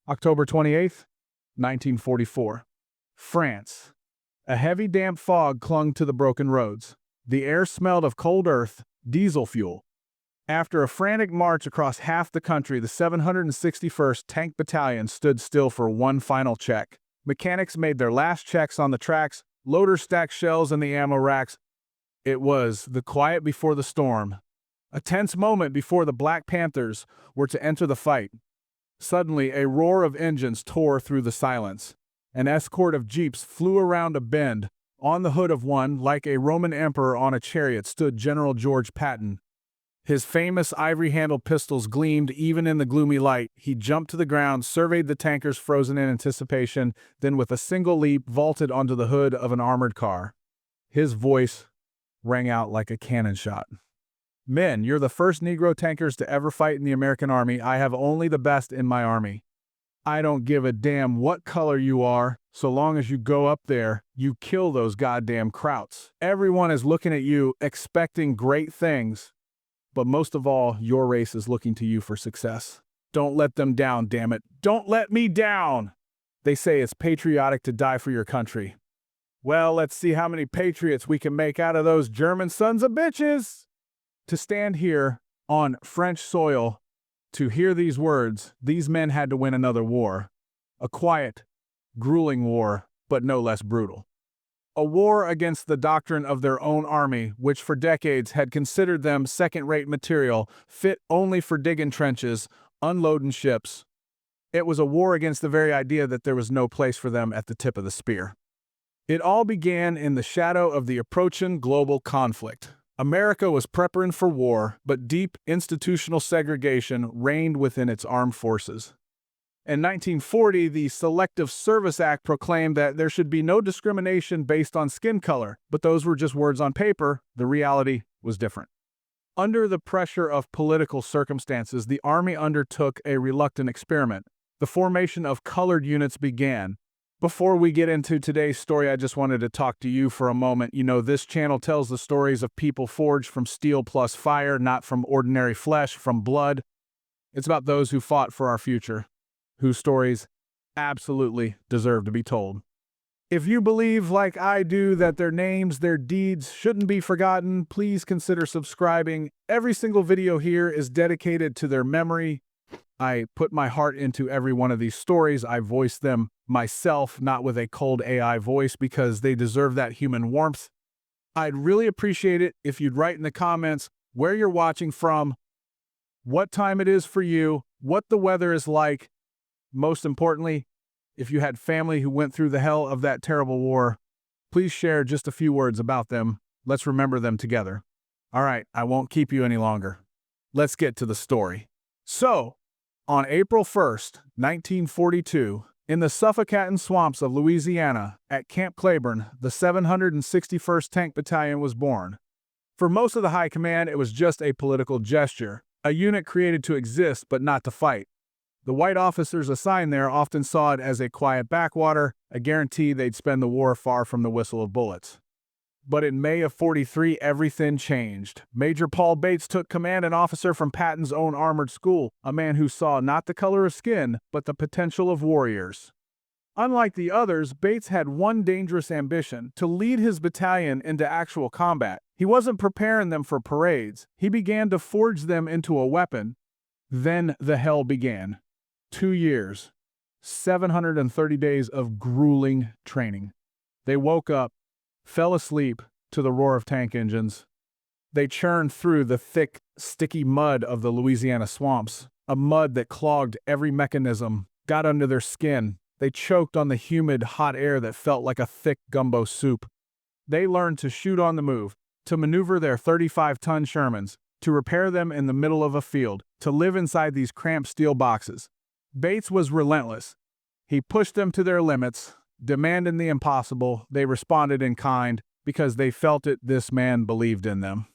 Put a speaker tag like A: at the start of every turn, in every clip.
A: October 28th, 1944. France. A heavy damp fog clung to the broken roads. The air smelled of cold earth, diesel fuel. After a frantic march across half the country, the 761st Tank Battalion stood still for one final check. Mechanics made their last checks on the tracks, loaders stacked shells in the ammo racks. It was the quiet before the storm, a tense moment before the Black Panthers were to enter the fight. Suddenly, a roar of engines tore through the silence. An escort of jeeps flew around a bend. On the hood of one, like a Roman emperor on a chariot, stood General George Patton. His famous ivory-handled pistols gleamed even in the gloomy light. He jumped to the ground, surveyed the tankers frozen in anticipation, then with a single leap vaulted onto the hood of an armored car. His voice rang out like a cannon shot. "Men, you're the first Negro tankers to ever fight in the American Army. I have only the best in my army. I don't give a damn what color you are, so long as you go up there, you kill those goddamn krauts. Everyone is looking at you, expecting great things. But most of all, your race is looking to you for success. Don't let them down, damn it. Don't let me down! They say it's patriotic to die for your country. Well, let's see how many patriots we can make out of those German sons of bitches!" To stand here, on French soil, to hear these words, these men had to win another war. A quiet, grueling war, but no less brutal. A war against the doctrine of their own army, which for decades had considered them second-rate material, fit only for digging trenches, unloading ships. It was a war against the very idea that there was no place for them at the tip of the spear. It all began in the shadow of the approaching global conflict. America was preparing for war, but deep institutional segregation reigned within its armed forces. In 1940, the Selective Service Act proclaimed that there should be no discrimination based on skin color, but those were just words on paper. The reality was different. Under the pressure of political circumstances, the Army undertook a reluctant experiment. The formation of colored units began. Before we get into today's story, I just wanted to talk to you for a moment. You know, this channel tells the stories of people forged from steel plus fire, not from ordinary flesh, from blood. It's about those who fought for our future, whose stories absolutely deserve to be told. If you believe, like I do, that their names, their deeds shouldn't be forgotten, please consider subscribing. Every single video here is dedicated to their memory. I put my heart into every one of these stories. I voice them myself, not with a cold AI voice, because they deserve that human warmth. I'd really appreciate it if you'd write in the comments where you're watching from, what time it is for you, what the weather is like. Most importantly, if you had family who went through the hell of that terrible war, please share just a few words about them. Let's remember them together. All right, I won't keep you any longer. Let's get to the story. So, on April 1st, 1942, in the suffocating swamps of Louisiana, at Camp Claiborne, the 761st Tank Battalion was born. For most of the high command, it was just a political gesture, a unit created to exist but not to fight. The white officers assigned there often saw it as a quiet backwater, a guarantee they'd spend the war far from the whistle of bullets. But in May of '43, everything changed. Major Paul Bates took command, an officer from Patton's own armored school, a man who saw not the color of skin, but the potential of warriors. Unlike the others, Bates had one dangerous ambition: to lead his battalion into actual combat. He wasn't preparing them for parades. He began to forge them into a weapon. Then the hell began. 2 years, 730 days of grueling training. They woke up, fell asleep to the roar of tank engines. They churned through the thick, sticky mud of the Louisiana swamps, a mud that clogged every mechanism, got under their skin. They choked on the humid, hot air that felt like a thick gumbo soup. They learned to shoot on the move, to maneuver their 35-ton Shermans, to repair them in the middle of a field, to live inside these cramped steel boxes. Bates was relentless. He pushed them to their limits, demanding the impossible. They responded in kind because they felt it. This man believed in them.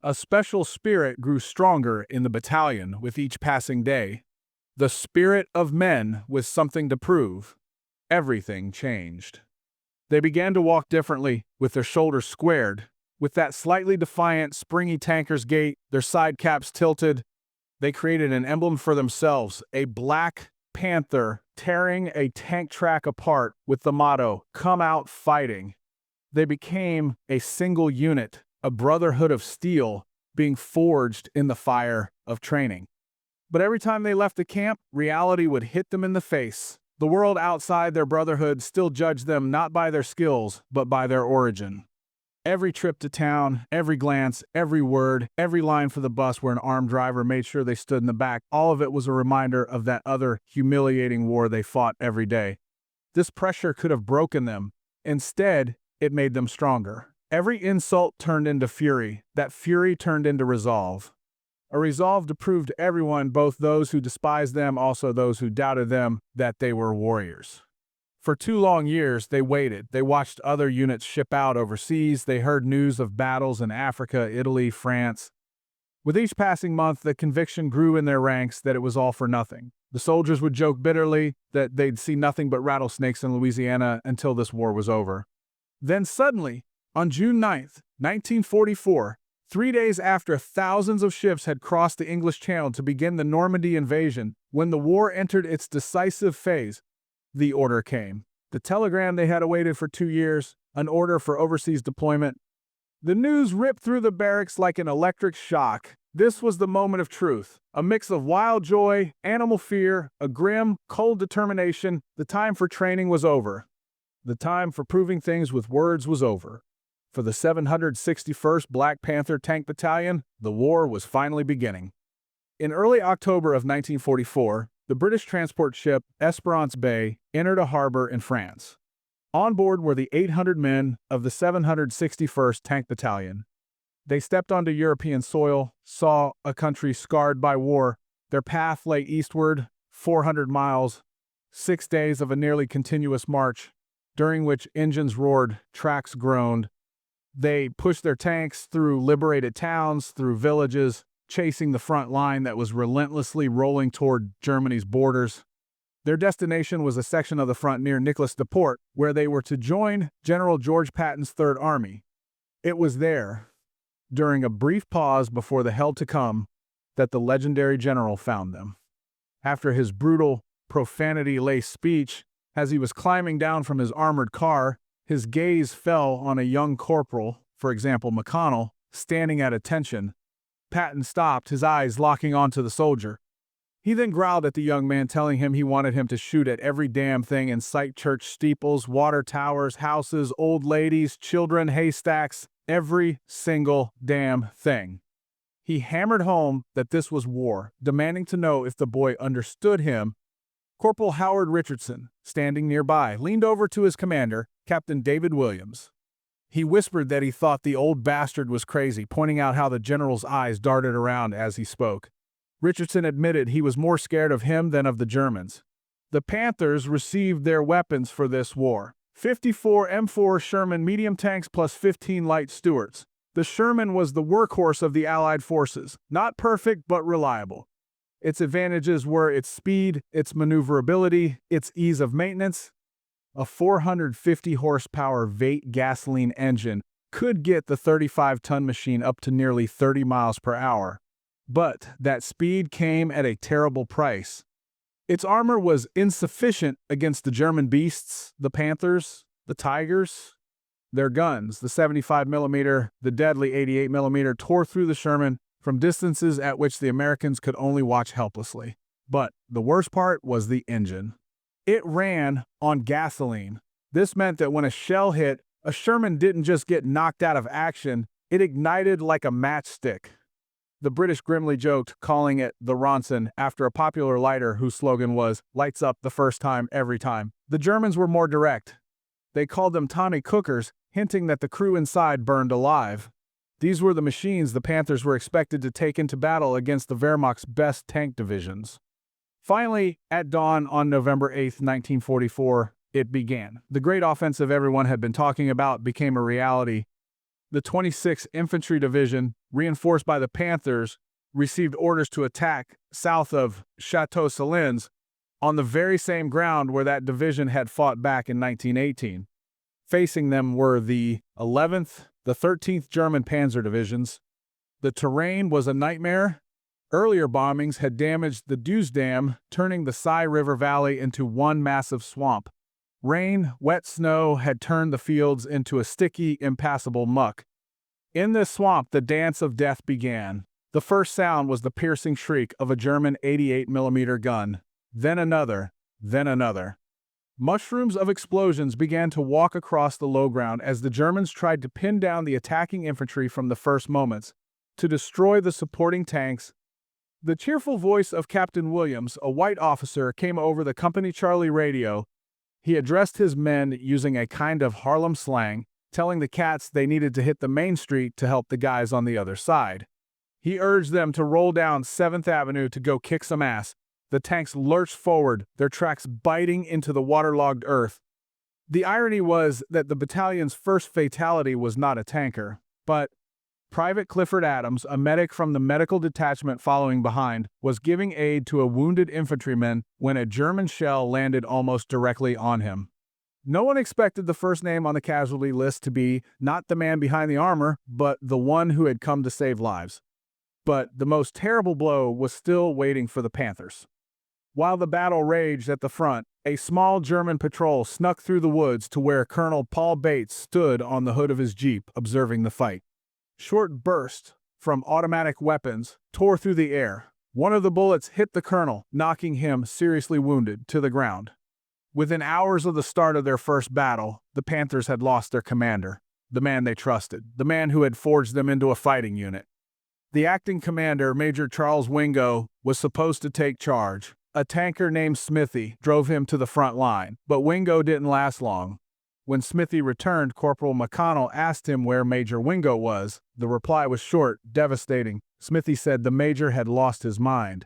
A: A special spirit grew stronger in the battalion with each passing day. The spirit of men with something to prove. Everything changed. They began to walk differently, with their shoulders squared, with that slightly defiant, springy tanker's gait, their side caps tilted. They created an emblem for themselves, a black panther tearing a tank track apart with the motto, "Come out fighting." They became a single unit, a brotherhood of steel being forged in the fire of training. But every time they left the camp, reality would hit them in the face. The world outside their brotherhood still judged them not by their skills, but by their origin. Every trip to town, every glance, every word, every line for the bus where an armed driver made sure they stood in the back, all of it was a reminder of that other humiliating war they fought every day. This pressure could have broken them. Instead, it made them stronger. Every insult turned into fury. That fury turned into resolve. A resolve to prove to everyone, both those who despised them, also those who doubted them, that they were warriors. For 2 long years, they waited. They watched other units ship out overseas. They heard news of battles in Africa, Italy, France. With each passing month, the conviction grew in their ranks that it was all for nothing. The soldiers would joke bitterly that they'd see nothing but rattlesnakes in Louisiana until this war was over. Then suddenly, on June 9th, 1944, 3 days after thousands of ships had crossed the English Channel to begin the Normandy invasion, when the war entered its decisive phase, the order came. The telegram they had awaited for 2 years, an order for overseas deployment. The news ripped through the barracks like an electric shock. This was the moment of truth, a mix of wild joy, animal fear, a grim, cold determination. The time for training was over. The time for proving things with words was over. For the 761st Black Panther Tank Battalion, the war was finally beginning. In early October of 1944, the British transport ship Esperance Bay entered a harbor in France. On board were the 800 men of the 761st Tank Battalion. They stepped onto European soil, saw a country scarred by war. Their path lay eastward, 400 miles, 6 days of a nearly continuous march, during which engines roared, tracks groaned. They pushed their tanks through liberated towns, through villages, chasing the front line that was relentlessly rolling toward Germany's borders. Their destination was a section of the front near Nicolas de Port, where they were to join General George Patton's Third Army. It was there, during a brief pause before the hell to come, that the legendary general found them. After his brutal, profanity-laced speech, as he was climbing down from his armored car, his gaze fell on a young corporal, for example McConnell, standing at attention. Patton stopped, his eyes locking onto the soldier. He then growled at the young man, telling him he wanted him to shoot at every damn thing in sight: church steeples, water towers, houses, old ladies, children, haystacks, every single damn thing. He hammered home that this was war, demanding to know if the boy understood him. Corporal Howard Richardson, standing nearby, leaned over to his commander, Captain David Williams. He whispered that he thought the old bastard was crazy, pointing out how the general's eyes darted around as he spoke. Richardson admitted he was more scared of him than of the Germans. The Panthers received their weapons for this war: 54 M4 Sherman medium tanks plus 15 light Stuarts. The Sherman was the workhorse of the Allied forces, not perfect but reliable. Its advantages were its speed, its maneuverability, its ease of maintenance. A 450 horsepower Vate gasoline engine could get the 35-ton machine up to nearly 30 miles per hour. But that speed came at a terrible price. Its armor was insufficient against the German beasts, the Panthers, the Tigers. Their guns, the 75mm, the deadly 88mm, tore through the Sherman from distances at which the Americans could only watch helplessly. But the worst part was the engine. It ran on gasoline. This meant that when a shell hit, a Sherman didn't just get knocked out of action, it ignited like a matchstick. The British grimly joked, calling it the Ronson, after a popular lighter whose slogan was, "Lights up the first time, every time." The Germans were more direct. They called them Tommy Cookers, hinting that the crew inside burned alive. These were the machines the Panthers were expected to take into battle against the Wehrmacht's best tank divisions. Finally, at dawn on November 8, 1944, it began. The great offensive everyone had been talking about became a reality. The 26th Infantry Division, reinforced by the Panthers, received orders to attack south of Chateau Salins, on the very same ground where that division had fought back in 1918. Facing them were the 11th, the 13th German Panzer divisions. The terrain was a nightmare. Earlier bombings had damaged the Dews Dam, turning the Sai River Valley into one massive swamp. Rain, wet snow had turned the fields into a sticky, impassable muck. In this swamp, the dance of death began. The first sound was the piercing shriek of a German 88mm gun. Then another, then another. Mushrooms of explosions began to walk across the low ground as the Germans tried to pin down the attacking infantry from the first moments, to destroy the supporting tanks. The cheerful voice of Captain Williams, a white officer, came over the Company Charlie radio. He addressed his men using a kind of Harlem slang, telling the cats they needed to hit the main street to help the guys on the other side. He urged them to roll down 7th Avenue to go kick some ass. The tanks lurched forward, their tracks biting into the waterlogged earth. The irony was that the battalion's first fatality was not a tanker, but Private Clifford Adams, a medic from the medical detachment following behind, was giving aid to a wounded infantryman when a German shell landed almost directly on him. No one expected the first name on the casualty list to be not the man behind the armor, but the one who had come to save lives. But the most terrible blow was still waiting for the Panthers. While the battle raged at the front, a small German patrol snuck through the woods to where Colonel Paul Bates stood on the hood of his jeep, observing the fight. Short bursts from automatic weapons tore through the air. One of the bullets hit the colonel, knocking him, seriously wounded, to the ground. Within hours of the start of their first battle, the Panthers had lost their commander, the man they trusted, the man who had forged them into a fighting unit. The acting commander, Major Charles Wingo, was supposed to take charge. A tanker named Smithy drove him to the front line, but Wingo didn't last long. When Smithy returned, Corporal McConnell asked him where Major Wingo was. The reply was short, devastating. Smithy said the major had lost his mind.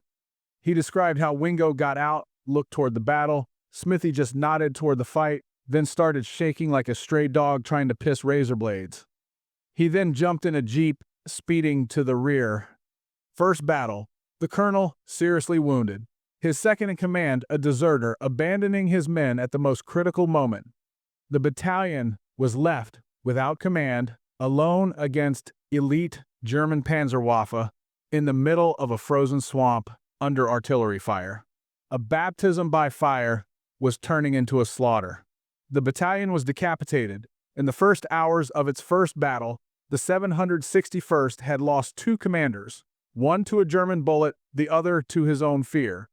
A: He described how Wingo got out, looked toward the battle. Smithy just nodded toward the fight, then started shaking like a stray dog trying to piss razor blades. He then jumped in a jeep, speeding to the rear. First battle. The colonel, seriously wounded. His second in command, a deserter, abandoning his men at the most critical moment. The battalion was left without command, alone against elite German Panzerwaffe, in the middle of a frozen swamp under artillery fire. A baptism by fire was turning into a slaughter. The battalion was decapitated. In the first hours of its first battle, the 761st had lost 2 commanders, one to a German bullet, the other to his own fear.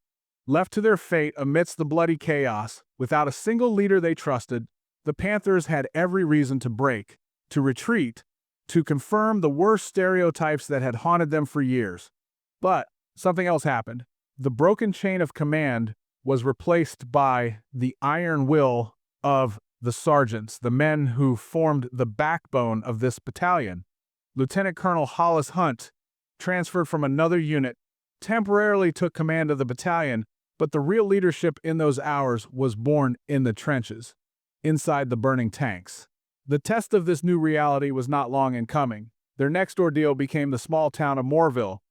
A: Left to their fate amidst the bloody chaos, without a single leader they trusted, the Panthers had every reason to break, to retreat, to confirm the worst stereotypes that had haunted them for years. But something else happened. The broken chain of command was replaced by the iron will of the sergeants, the men who formed the backbone of this battalion. Lieutenant Colonel Hollis Hunt, transferred from another unit, temporarily took command of the battalion, but the real leadership in those hours was born in the trenches, inside the burning tanks. The test of this new reality was not long in coming. Their next ordeal became the small town of Moreville.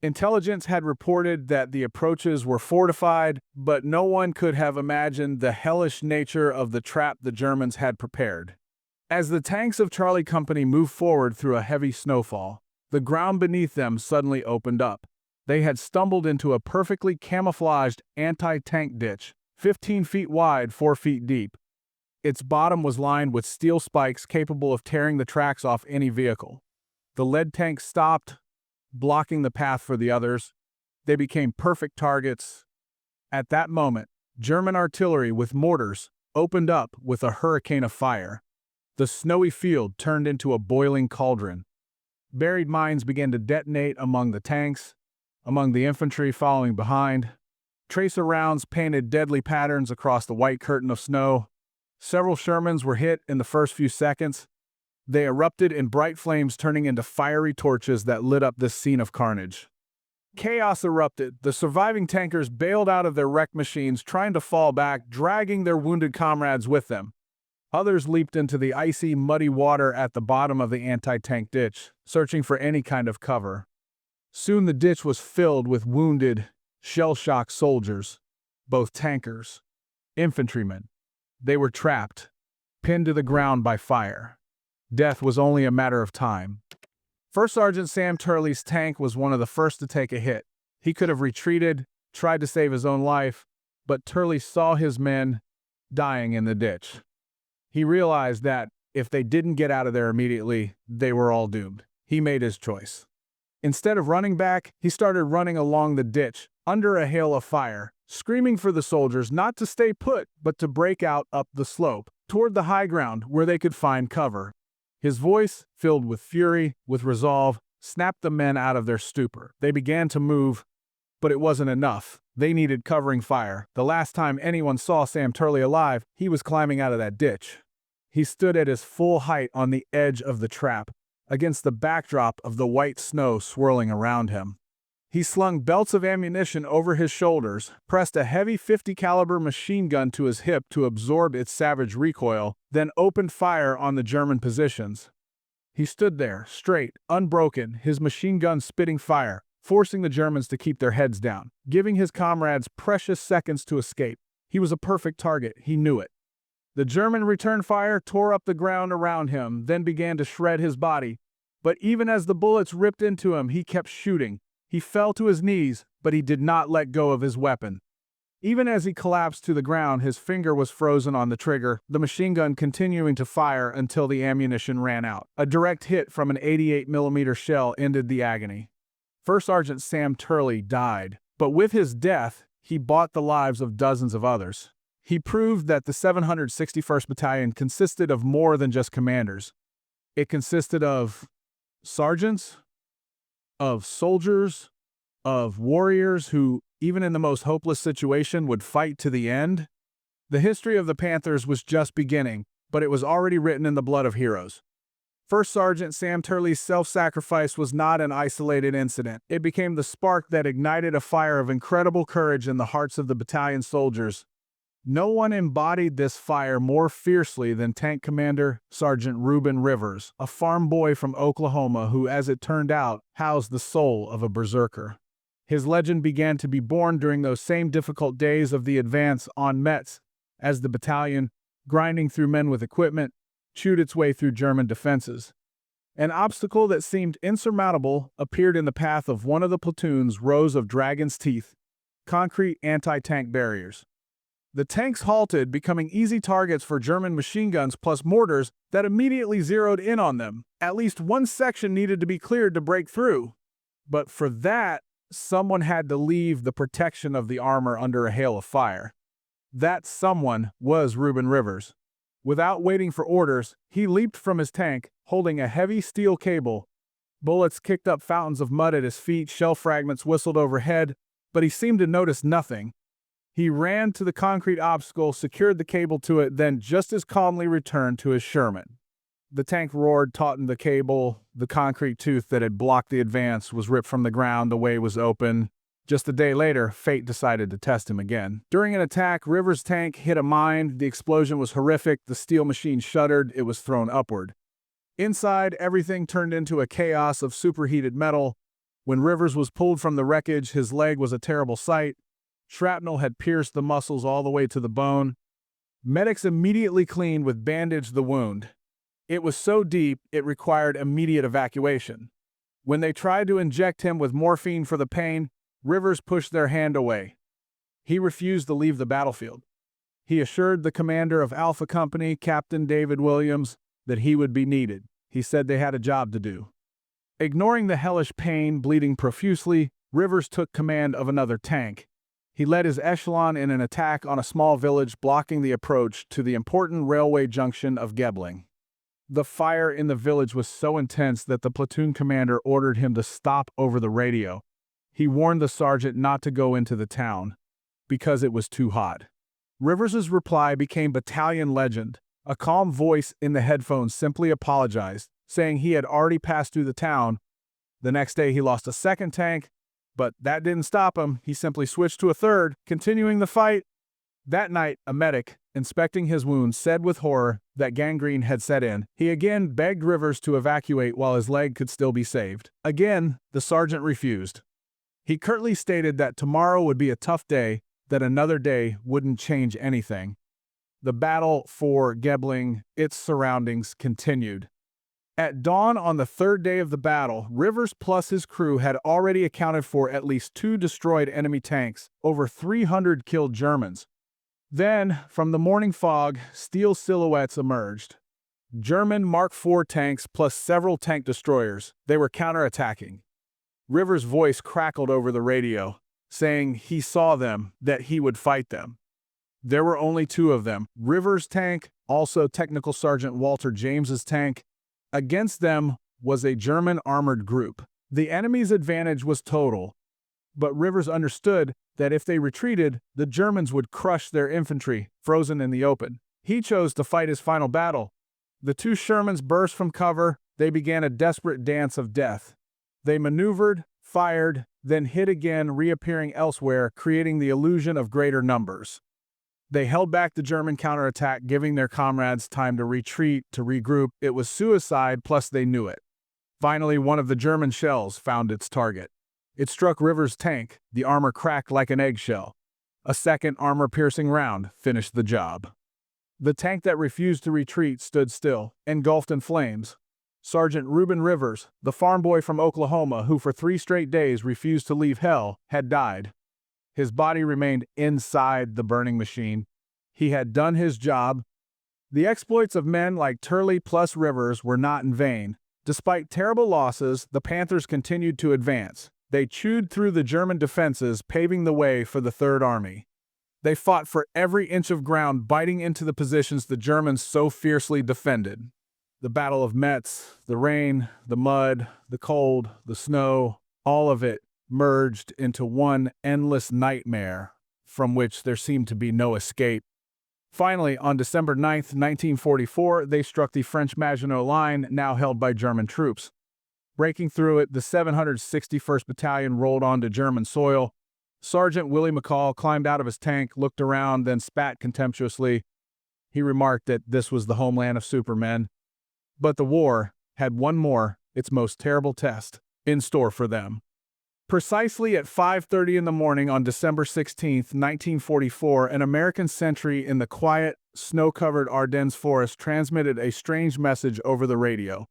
A: Intelligence had reported that the approaches were fortified, but no one could have imagined the hellish nature of the trap the Germans had prepared. As the tanks of Charlie Company moved forward through a heavy snowfall, the ground beneath them suddenly opened up. They had stumbled into a perfectly camouflaged anti-tank ditch, 15 feet wide, 4 feet deep. Its bottom was lined with steel spikes capable of tearing the tracks off any vehicle. The lead tanks stopped, blocking the path for the others. They became perfect targets. At that moment, German artillery with mortars opened up with a hurricane of fire. The snowy field turned into a boiling cauldron. Buried mines began to detonate among the tanks, among the infantry following behind. Tracer rounds painted deadly patterns across the white curtain of snow. Several Shermans were hit in the first few seconds. They erupted in bright flames, turning into fiery torches that lit up this scene of carnage. Chaos erupted. The surviving tankers bailed out of their wrecked machines, trying to fall back, dragging their wounded comrades with them. Others leaped into the icy, muddy water at the bottom of the anti-tank ditch, searching for any kind of cover. Soon the ditch was filled with wounded, shell-shocked soldiers, both tankers, infantrymen. They were trapped, pinned to the ground by fire. Death was only a matter of time. First Sergeant Sam Turley's tank was one of the first to take a hit. He could have retreated, tried to save his own life, but Turley saw his men dying in the ditch. He realized that if they didn't get out of there immediately, they were all doomed. He made his choice. Instead of running back, he started running along the ditch, under a hail of fire, screaming for the soldiers not to stay put, but to break out up the slope, toward the high ground where they could find cover. His voice, filled with fury, with resolve, snapped the men out of their stupor. They began to move, but it wasn't enough. They needed covering fire. The last time anyone saw Sam Turley alive, he was climbing out of that ditch. He stood at his full height on the edge of the trap, against the backdrop of the white snow swirling around him. He slung belts of ammunition over his shoulders, pressed a heavy .50 caliber machine gun to his hip to absorb its savage recoil, then opened fire on the German positions. He stood there, straight, unbroken, his machine gun spitting fire, forcing the Germans to keep their heads down, giving his comrades precious seconds to escape. He was a perfect target, he knew it. The German return fire tore up the ground around him, then began to shred his body. But even as the bullets ripped into him, he kept shooting. He fell to his knees, but he did not let go of his weapon. Even as he collapsed to the ground, his finger was frozen on the trigger, the machine gun continuing to fire until the ammunition ran out. A direct hit from an 88mm shell ended the agony. First Sergeant Sam Turley died, but with his death, he bought the lives of dozens of others. He proved that the 761st Battalion consisted of more than just commanders. It consisted of sergeants, of soldiers, of warriors who, even in the most hopeless situation, would fight to the end. The history of the Panthers was just beginning, but it was already written in the blood of heroes. First Sergeant Sam Turley's self-sacrifice was not an isolated incident. It became the spark that ignited a fire of incredible courage in the hearts of the battalion soldiers. No one embodied this fire more fiercely than Tank Commander Sergeant Ruben Rivers, a farm boy from Oklahoma who, as it turned out, housed the soul of a berserker. His legend began to be born during those same difficult days of the advance on Metz, as the battalion, grinding through men with equipment, chewed its way through German defenses. An obstacle that seemed insurmountable appeared in the path of one of the platoon's rows of dragon's teeth, concrete anti-tank barriers. The tanks halted, becoming easy targets for German machine guns plus mortars that immediately zeroed in on them. At least one section needed to be cleared to break through. But for that, someone had to leave the protection of the armor under a hail of fire. That someone was Ruben Rivers. Without waiting for orders, he leaped from his tank, holding a heavy steel cable. Bullets kicked up fountains of mud at his feet, shell fragments whistled overhead, but he seemed to notice nothing. He ran to the concrete obstacle, secured the cable to it, then just as calmly returned to his Sherman. The tank roared, tautened the cable. The concrete tooth that had blocked the advance was ripped from the ground, the way was open. Just a day later, fate decided to test him again. During an attack, Rivers' tank hit a mine. The explosion was horrific. The steel machine shuddered. It was thrown upward. Inside, everything turned into a chaos of superheated metal. When Rivers was pulled from the wreckage, his leg was a terrible sight. Shrapnel had pierced the muscles all the way to the bone. Medics immediately cleaned with bandage the wound. It was so deep, it required immediate evacuation. When they tried to inject him with morphine for the pain, Rivers pushed their hand away. He refused to leave the battlefield. He assured the commander of Alpha Company, Captain David Williams, that he would be needed. He said they had a job to do. Ignoring the hellish pain, bleeding profusely, Rivers took command of another tank. He led his echelon in an attack on a small village, blocking the approach to the important railway junction of Gebling. The fire in the village was so intense that the platoon commander ordered him to stop over the radio. He warned the sergeant not to go into the town, because it was too hot. Rivers's reply became battalion legend. A calm voice in the headphones simply apologized, saying he had already passed through the town. The next day he lost a second tank, but that didn't stop him. He simply switched to a third, continuing the fight. That night, a medic, inspecting his wounds, said with horror that gangrene had set in. He again begged Rivers to evacuate while his leg could still be saved. Again, the sergeant refused. He curtly stated that tomorrow would be a tough day, that another day wouldn't change anything. The battle for Gebling, its surroundings, continued. At dawn on the third day of the battle, Rivers plus his crew had already accounted for at least 2 destroyed enemy tanks, over 300 killed Germans. Then, from the morning fog, steel silhouettes emerged. German Mark IV tanks plus several tank destroyers. They were counterattacking. Rivers' voice crackled over the radio, saying he saw them, that he would fight them. There were only 2 of them, Rivers' tank, also Technical Sergeant Walter James's tank. Against them was a German armored group. The enemy's advantage was total, but Rivers understood that if they retreated, the Germans would crush their infantry, frozen in the open. He chose to fight his final battle. The 2 Shermans burst from cover. They began a desperate dance of death. They maneuvered, fired, then hit again, reappearing elsewhere, creating the illusion of greater numbers. They held back the German counterattack, giving their comrades time to retreat, to regroup. It was suicide, plus they knew it. Finally, one of the German shells found its target. It struck Rivers' tank. The armor cracked like an eggshell. A second armor-piercing round finished the job. The tank that refused to retreat stood still, engulfed in flames. Sergeant Ruben Rivers, the farm boy from Oklahoma who for 3 straight days refused to leave hell, had died. His body remained inside the burning machine. He had done his job. The exploits of men like Turley plus Rivers were not in vain. Despite terrible losses, the Panthers continued to advance. They chewed through the German defenses, paving the way for the Third Army. They fought for every inch of ground, biting into the positions the Germans so fiercely defended. The Battle of Metz, the rain, the mud, the cold, the snow, all of it merged into one endless nightmare from which there seemed to be no escape. Finally, on December 9, 1944, they struck the French Maginot Line, now held by German troops. Breaking through it, the 761st Battalion rolled onto German soil. Sergeant Willie McCall climbed out of his tank, looked around, then spat contemptuously. He remarked that this was the homeland of supermen. But the war had one more, its most terrible test, in store for them. Precisely at 5:30 in the morning on December 16, 1944, an American sentry in the quiet, snow-covered Ardennes forest transmitted a strange message over the radio.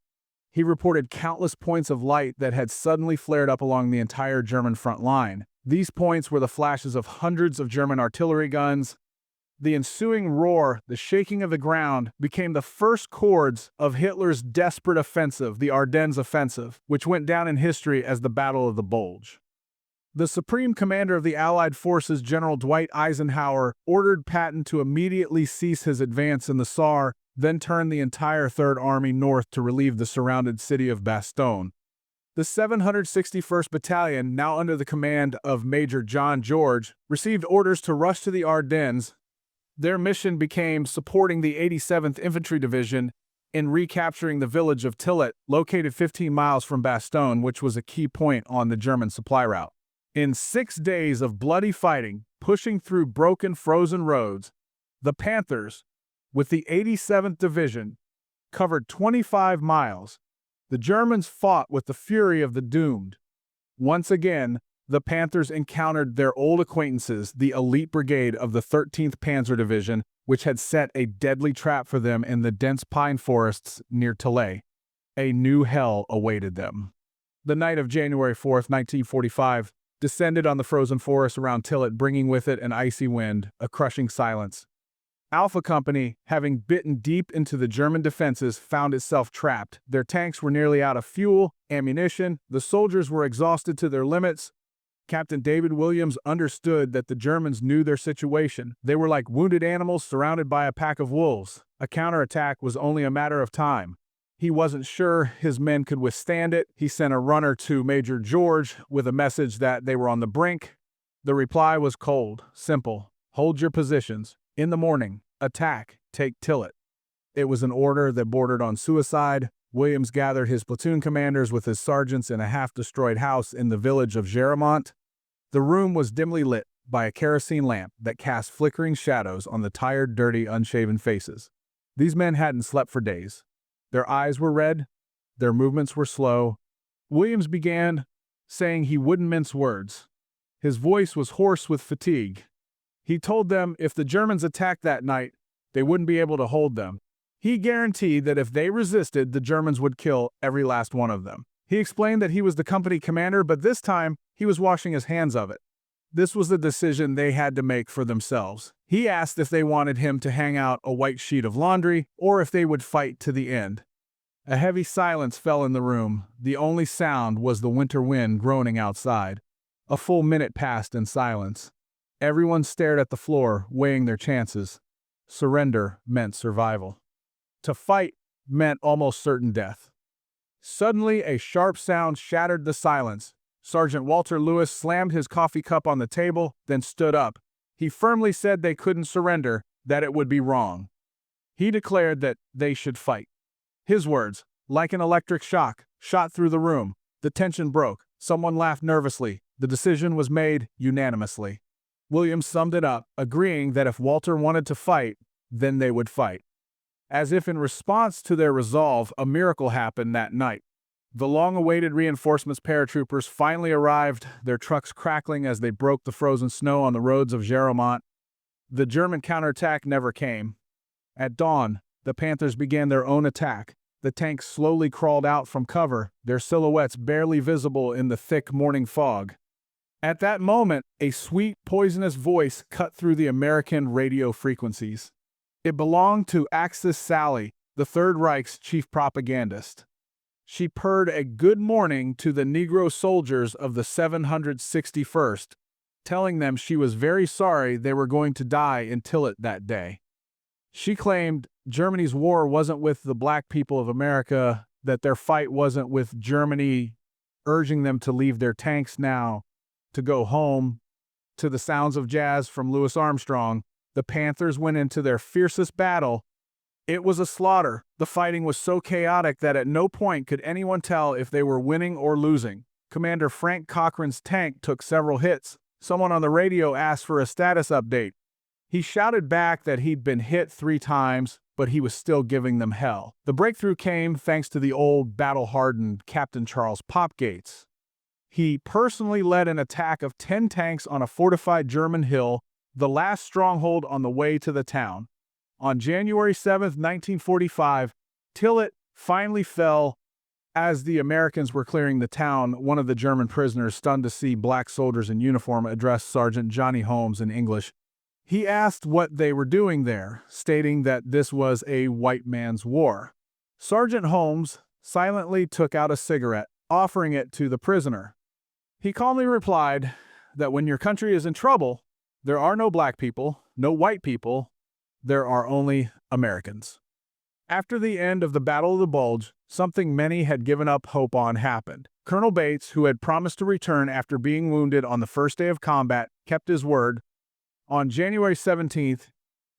A: He reported countless points of light that had suddenly flared up along the entire German front line. These points were the flashes of hundreds of German artillery guns. The ensuing roar, the shaking of the ground, became the first chords of Hitler's desperate offensive, the Ardennes Offensive, which went down in history as the Battle of the Bulge. The Supreme Commander of the Allied Forces, General Dwight Eisenhower, ordered Patton to immediately cease his advance in the Saar, then turn the entire Third Army north to relieve the surrounded city of Bastogne. The 761st Battalion, now under the command of Major John George, received orders to rush to the Ardennes. Their mission became supporting the 87th Infantry Division in recapturing the village of Tillet, located 15 miles from Bastogne, which was a key point on the German supply route. In 6 days of bloody fighting, pushing through broken, frozen roads, the Panthers, with the 87th Division, covered 25 miles. The Germans fought with the fury of the doomed. Once again, the Panthers encountered their old acquaintances, the elite brigade of the 13th Panzer Division, which had set a deadly trap for them in the dense pine forests near Tillet. A new hell awaited them. The night of January 4, 1945, descended on the frozen forest around Tillet, bringing with it an icy wind, a crushing silence. Alpha Company, having bitten deep into the German defenses, found itself trapped. Their tanks were nearly out of fuel, ammunition, the soldiers were exhausted to their limits. Captain David Williams understood that the Germans knew their situation. They were like wounded animals surrounded by a pack of wolves. A counterattack was only a matter of time. He wasn't sure his men could withstand it. He sent a runner to Major George with a message that they were on the brink. The reply was cold, simple. Hold your positions. In the morning, attack, take Tillet. It was an order that bordered on suicide. Williams gathered his platoon commanders with his sergeants in a half-destroyed house in the village of Geremont. The room was dimly lit by a kerosene lamp that cast flickering shadows on the tired, dirty, unshaven faces. These men hadn't slept for days. Their eyes were red. Their movements were slow. Williams began, saying he wouldn't mince words. His voice was hoarse with fatigue. He told them if the Germans attacked that night, they wouldn't be able to hold them. He guaranteed that if they resisted, the Germans would kill every last one of them. He explained that he was the company commander, but this time he was washing his hands of it. This was the decision they had to make for themselves. He asked if they wanted him to hang out a white sheet of laundry or if they would fight to the end. A heavy silence fell in the room. The only sound was the winter wind groaning outside. A full minute passed in silence. Everyone stared at the floor, weighing their chances. Surrender meant survival. To fight meant almost certain death. Suddenly, a sharp sound shattered the silence. Sergeant Walter Lewis slammed his coffee cup on the table, then stood up. He firmly said they couldn't surrender, that it would be wrong. He declared that they should fight. His words, like an electric shock, shot through the room. The tension broke. Someone laughed nervously. The decision was made unanimously. Williams summed it up, agreeing that if Walter wanted to fight, then they would fight. As if in response to their resolve, a miracle happened that night. The long-awaited reinforcements paratroopers finally arrived, their trucks crackling as they broke the frozen snow on the roads of Geromont. The German counterattack never came. At dawn, the Panthers began their own attack. The tanks slowly crawled out from cover, their silhouettes barely visible in the thick morning fog. At that moment, a sweet, poisonous voice cut through the American radio frequencies. It belonged to Axis Sally, the Third Reich's chief propagandist. She purred a good morning to the Negro soldiers of the 761st, telling them she was very sorry they were going to die in Tillet that day. She claimed Germany's war wasn't with the black people of America, that their fight wasn't with Germany, urging them to leave their tanks now, to go home. To the sounds of jazz from Louis Armstrong, the Panthers went into their fiercest battle. It was a slaughter. The fighting was so chaotic that at no point could anyone tell if they were winning or losing. Commander Frank Cochran's tank took several hits. Someone on the radio asked for a status update. He shouted back that he'd been hit 3 times, but he was still giving them hell. The breakthrough came thanks to the old, battle-hardened Captain Charles Popgates. He personally led an attack of 10 tanks on a fortified German hill, the last stronghold on the way to the town. On January 7, 1945, Tillet finally fell. As the Americans were clearing the town, one of the German prisoners, stunned to see black soldiers in uniform, addressed Sergeant Johnny Holmes in English. He asked what they were doing there, stating that this was a white man's war. Sergeant Holmes silently took out a cigarette, offering it to the prisoner. He calmly replied that when your country is in trouble, there are no black people, no white people, there are only Americans. After the end of the Battle of the Bulge, something many had given up hope on happened. Colonel Bates, who had promised to return after being wounded on the first day of combat, kept his word. On January 17th,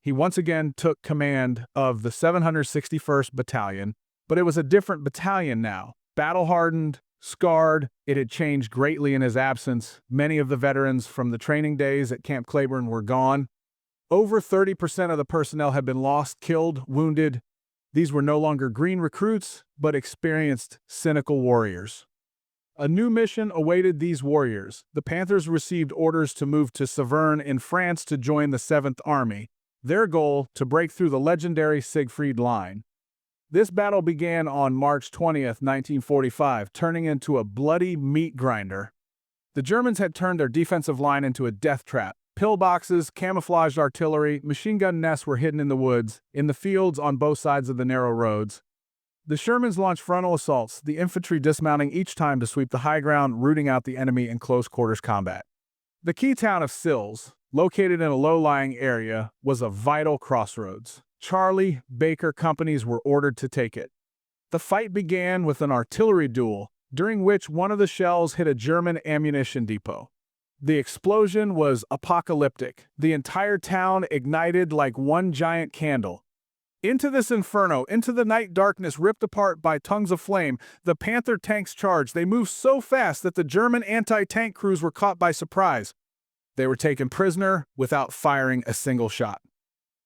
A: he once again took command of the 761st Battalion, but it was a different battalion now. Battle-hardened, scarred, it had changed greatly in his absence. Many of the veterans from the training days at Camp Claiborne were gone. Over 30% of the personnel had been lost, killed, wounded. These were no longer green recruits, but experienced, cynical warriors. A new mission awaited these warriors. The Panthers received orders to move to Saverne in France to join the 7th Army. Their goal, to break through the legendary Siegfried Line. This battle began on March 20th, 1945, turning into a bloody meat grinder. The Germans had turned their defensive line into a death trap. Pillboxes, camouflaged artillery, machine gun nests were hidden in the woods, in the fields on both sides of the narrow roads. The Shermans launched frontal assaults, the infantry dismounting each time to sweep the high ground, rooting out the enemy in close-quarters combat. The key town of Sills, located in a low-lying area, was a vital crossroads. Charlie, Baker companies were ordered to take it. The fight began with an artillery duel, during which one of the shells hit a German ammunition depot. The explosion was apocalyptic. The entire town ignited like one giant candle. Into this inferno, into the night darkness ripped apart by tongues of flame, the Panther tanks charged. They moved so fast that the German anti-tank crews were caught by surprise. They were taken prisoner without firing a single shot.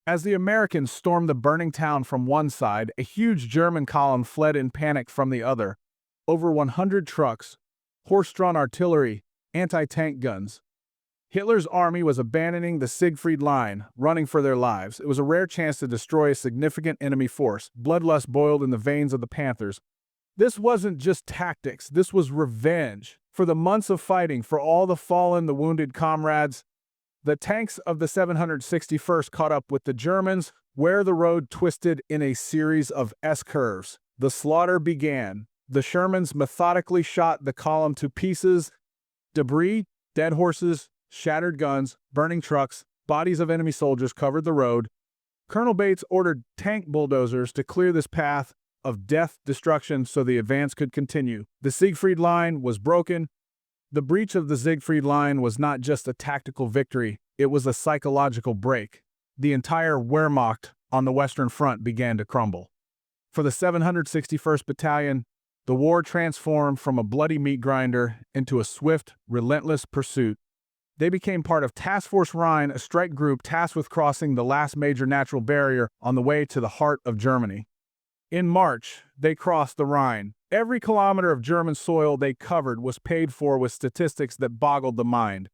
A: As the Americans stormed the burning town from one side, a huge German column fled in panic from the other. Over 100 trucks, horse-drawn artillery, anti-tank guns. Hitler's army was abandoning the Siegfried Line, running for their lives. It was a rare chance to destroy a significant enemy force. Bloodlust boiled in the veins of the Panthers. This wasn't just tactics, this was revenge. For the months of fighting, for all the fallen, the wounded comrades, the tanks of the 761st caught up with the Germans, where the road twisted in a series of S-curves. The slaughter began. The Shermans methodically shot the column to pieces. Debris, dead horses, shattered guns, burning trucks, bodies of enemy soldiers covered the road. Colonel Bates ordered tank bulldozers to clear this path of death, destruction, so the advance could continue. The Siegfried Line was broken. The breach of the Siegfried Line was not just a tactical victory, it was a psychological break. The entire Wehrmacht on the Western Front began to crumble. For the 761st Battalion, the war transformed from a bloody meat grinder into a swift, relentless pursuit. They became part of Task Force Rhine, a strike group tasked with crossing the last major natural barrier on the way to the heart of Germany. In March, they crossed the Rhine. Every kilometer of German soil they covered was paid for with statistics that boggled the mind.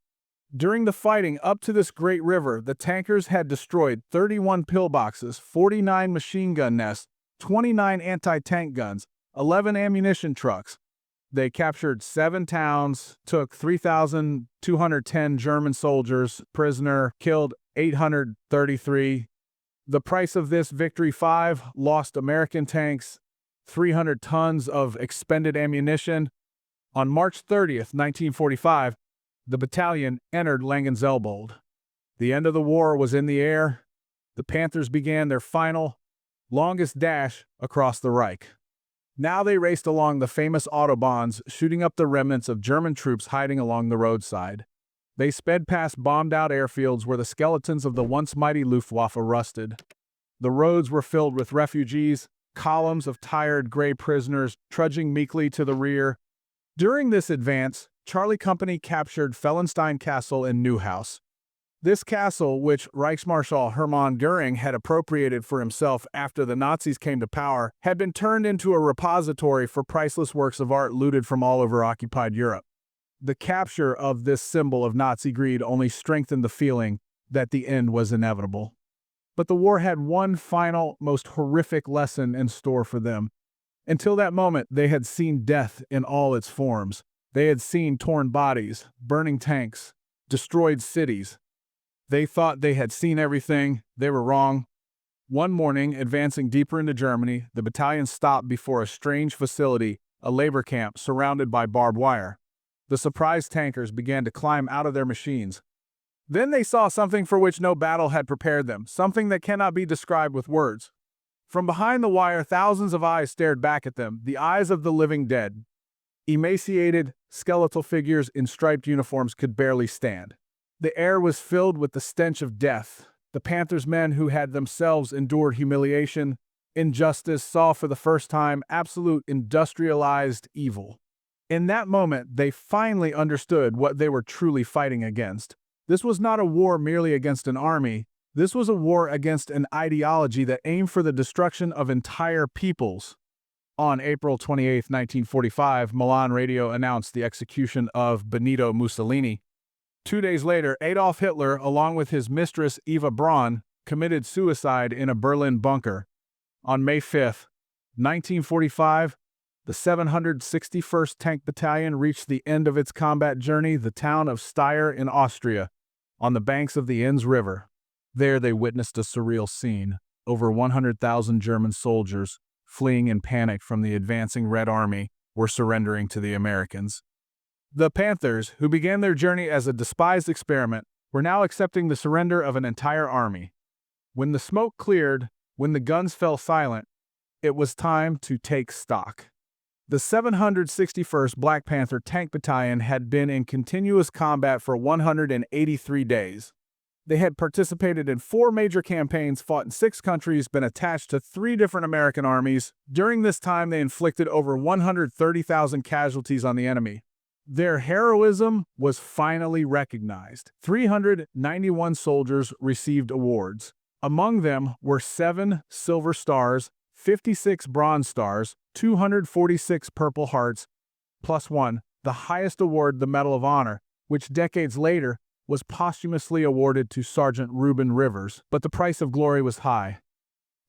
A: During the fighting up to this great river, the tankers had destroyed 31 pillboxes, 49 machine gun nests, 29 anti-tank guns, 11 ammunition trucks. They captured 7 towns, took 3,210 German soldiers prisoner, killed 833. The price of this victory: 5 lost American tanks, 300 tons of expended ammunition. On March 30th, 1945, the battalion entered Langenselbold. The end of the war was in the air. The Panthers began their final, longest dash across the Reich. Now they raced along the famous autobahns, shooting up the remnants of German troops hiding along the roadside. They sped past bombed-out airfields where the skeletons of the once mighty Luftwaffe rusted. The roads were filled with refugees, columns of tired gray prisoners trudging meekly to the rear. During this advance, Charlie Company captured Fellenstein Castle in Neuhaus. This castle, which Reichsmarschall Hermann Göring had appropriated for himself after the Nazis came to power, had been turned into a repository for priceless works of art looted from all over occupied Europe. The capture of this symbol of Nazi greed only strengthened the feeling that the end was inevitable. But the war had one final, most horrific lesson in store for them. Until that moment, they had seen death in all its forms. They had seen torn bodies, burning tanks, destroyed cities. They thought they had seen everything. They were wrong. One morning, advancing deeper into Germany, the battalion stopped before a strange facility, a labor camp surrounded by barbed wire. The surprised tankers began to climb out of their machines. Then they saw something for which no battle had prepared them, something that cannot be described with words. From behind the wire, thousands of eyes stared back at them, the eyes of the living dead. Emaciated, skeletal figures in striped uniforms could barely stand. The air was filled with the stench of death. The Panthers' men, who had themselves endured humiliation, injustice, saw for the first time absolute industrialized evil. In that moment, they finally understood what they were truly fighting against. This was not a war merely against an army. This was a war against an ideology that aimed for the destruction of entire peoples. On April 28, 1945, Milan radio announced the execution of Benito Mussolini. 2 days later, Adolf Hitler, along with his mistress Eva Braun, committed suicide in a Berlin bunker. On May 5, 1945, the 761st Tank Battalion reached the end of its combat journey, the town of Steyr in Austria, on the banks of the Enns River. There they witnessed a surreal scene. Over 100,000 German soldiers, fleeing in panic from the advancing Red Army, were surrendering to the Americans. The Panthers, who began their journey as a despised experiment, were now accepting the surrender of an entire army. When the smoke cleared, when the guns fell silent, it was time to take stock. The 761st Black Panther Tank Battalion had been in continuous combat for 183 days. They had participated in 4 major campaigns, fought in 6 countries, been attached to 3 different American armies. During this time, they inflicted over 130,000 casualties on the enemy. Their heroism was finally recognized. 391 soldiers received awards. Among them were 7 Silver Stars, 56 Bronze Stars, 246 Purple Hearts, plus 1, the highest award, the Medal of Honor, which decades later was posthumously awarded to Sergeant Ruben Rivers, but the price of glory was high.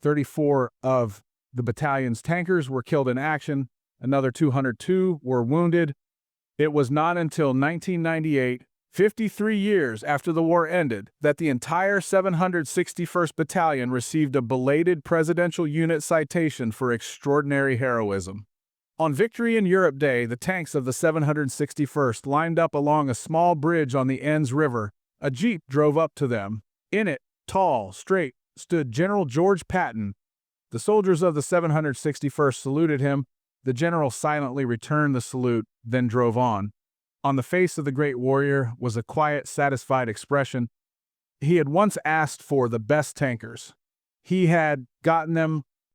A: 34 of the battalion's tankers were killed in action, another 202 were wounded. It was not until 1998, 53 years after the war ended, that the entire 761st Battalion received a belated Presidential Unit citation for extraordinary heroism. On Victory in Europe Day, the tanks of the 761st lined up along a small bridge on the Enns River. A jeep drove up to them. In it, tall, straight, stood General George Patton. The soldiers of the 761st saluted him. The general silently returned the salute, then drove on. On the face of the great warrior was a quiet, satisfied expression. He had once asked for the best tankers. He had gotten them